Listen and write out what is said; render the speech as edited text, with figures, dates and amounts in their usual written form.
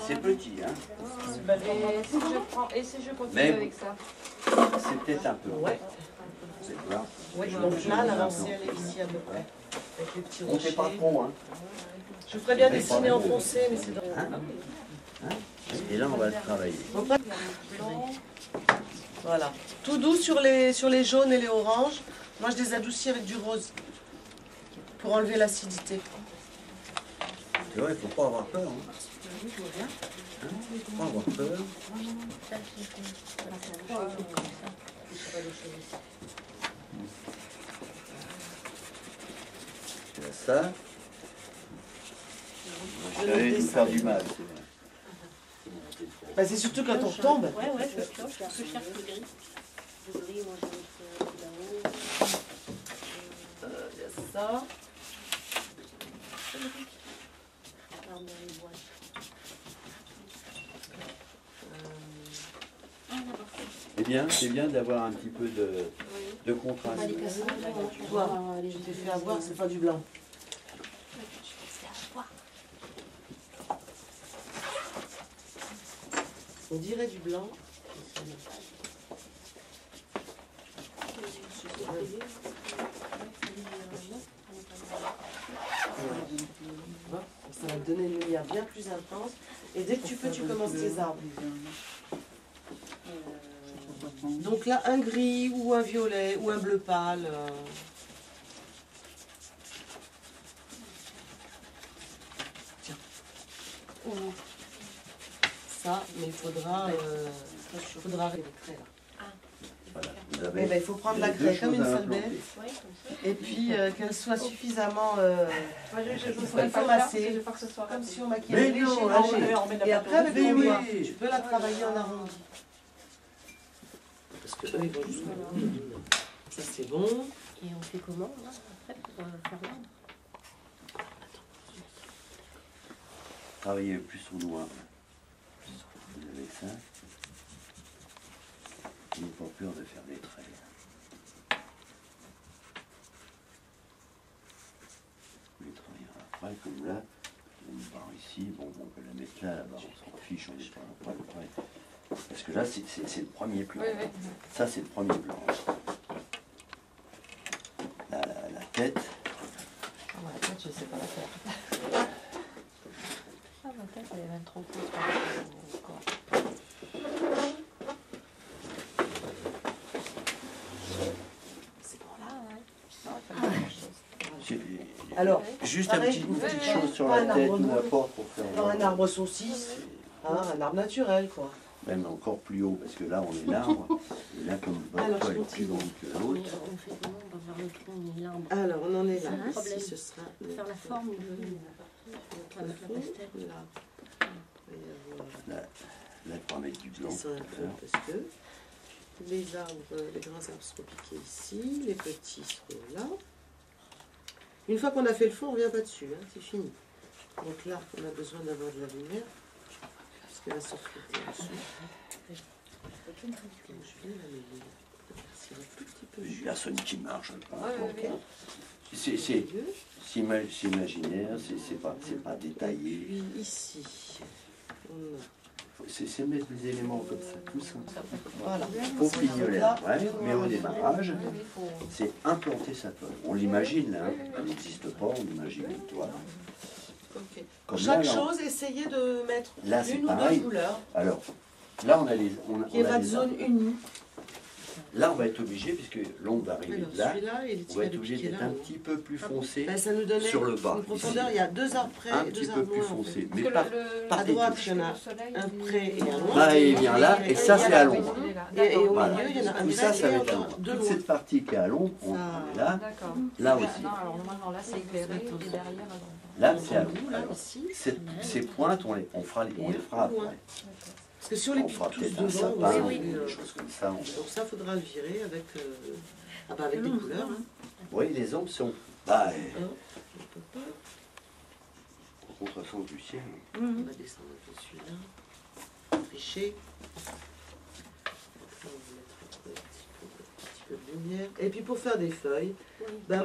C'est petit, hein. Et si je continue Mais avec ça? c'est peut-être un peu. Ouais. Vous allez voir. Oui, donc là, l'avancée, elle est ici à peu près. Avec les petits On ne fait rochers. pas trop, hein. Je ferais bien dessiner en foncé, mais c'est dans... Et là, on va travailler. Voilà. Tout doux sur les jaunes et les oranges. Moi, je les adoucis avec du rose pour enlever l'acidité. Tu vois, il ne faut pas avoir peur. Hein. Il ne faut pas avoir peur. Tu as ça. Je vais nous faire du mal. Bah, c'est surtout quand on retombe. Ouais, je pioche, je cherche le gris. Le gris, moi je le fais là-haut. Il y a ça. C'est bien d'avoir un petit peu de contraste. Toi, je t'ai fait avoir, c'est pas du blanc. On dirait du blanc. Ça va te donner une lumière bien plus intense. Et dès que tu peux, tu commences tes arbres. Donc là, un gris ou un violet ou un bleu pâle. Tiens. Ça, mais il faudra arrêter les traits là. Voilà. Mais ben, il faut prendre la craie comme une salbette et puis qu'elle soit suffisamment massée, comme si on maquillait léger. Et après, avec ton doigt, tu peux la travailler en arrondi. Parce que eux, ils vont jusqu'au bout. Ça, c'est bon. Et on fait comment là, après pour faire l'ordre? Travailler plus au noir. Avec ça. Il n'est pas peur de faire des traits. On les travaillera après, comme là. Une barre ici, bon, on peut la mettre là, là-bas, on s'en fiche, on n'est pas après. Parce que là, c'est le premier plan. Oui, oui. Ça, c'est le premier plan. La tête. Ah, la tête, je ne sais pas la faire. Ah, ma tête, elle est même trop courte par rapport au corps. C'est bon là. Alors, juste une petite chose sur la tête ou la porte pour faire Un arbre saucisse, un arbre naturel quoi. même encore plus haut, parce que là, on est l'arbre. Et là, comme votre toile est plus grande que l'autre. On fait comment? On va voir le tronc et l'arbre. Alors, on en est là. C'est un problème. Ici, ce sera Faire la forme de la pastel. Là, il faut mettre du blanc. Parce que les grands arbres seront piqués ici, les petits seront là. Une fois qu'on a fait le fond, on ne revient pas dessus, hein, c'est fini. Donc là, on a besoin d'avoir de la lumière, parce que la sortie est en dessous. Donc, je viens la lumière. C'est un tout petit peu Une juste. personne qui marche. Ok. C'est imaginaire, c'est pas détaillé. Puis ici, on a... C'est mettre des éléments comme ça, tout ça. Voilà. Pour fignoler après, mais au démarrage, c'est implanter sa toile. On l'imagine, hein, elle n'existe pas, on imagine une toile. Okay. Comme Chaque là, chose, essayez de mettre là, c'est une ou pareil. deux couleurs. Alors, là, on a les. Qui est votre zone unie. Là, on va être obligé, puisque l'ombre va arriver Alors, de là, celui-là, il est on va tiré être de obligé piquer d'être là. un petit peu plus foncé Ben, ça nous donnait sur le bas. une profondeur, Ici. il y a deux arbres près Un et petit deux peu arbres plus loin. En foncé, fait. mais À des droite, touches. il y en a un près et un loin. Là, il vient là, et ça, c'est à l'ombre. Et au Voilà. milieu, il y en a un Tout ça, près ça et va être à l'ombre. deux Toute loin. cette partie qui est à l'ombre, on est là. D'accord. Là aussi. Non, alors normalement, là, c'est éclairé, et derrière, Là, c'est à l'ombre. Là, Alors, ici. ces pointes, on les fera après. Parce que si on les On pique fera tous peut-être un devant, sapin, oui, des choses comme ça. donc ça, il faudra le virer avec, avec des couleurs. Hein. Oui, les ombres sont. Bah, On peut pas. au contresens du ciel. On va descendre un peu celui-là. Tricher. Après, on va mettre un petit peu de lumière. Et puis pour faire des feuilles, ben,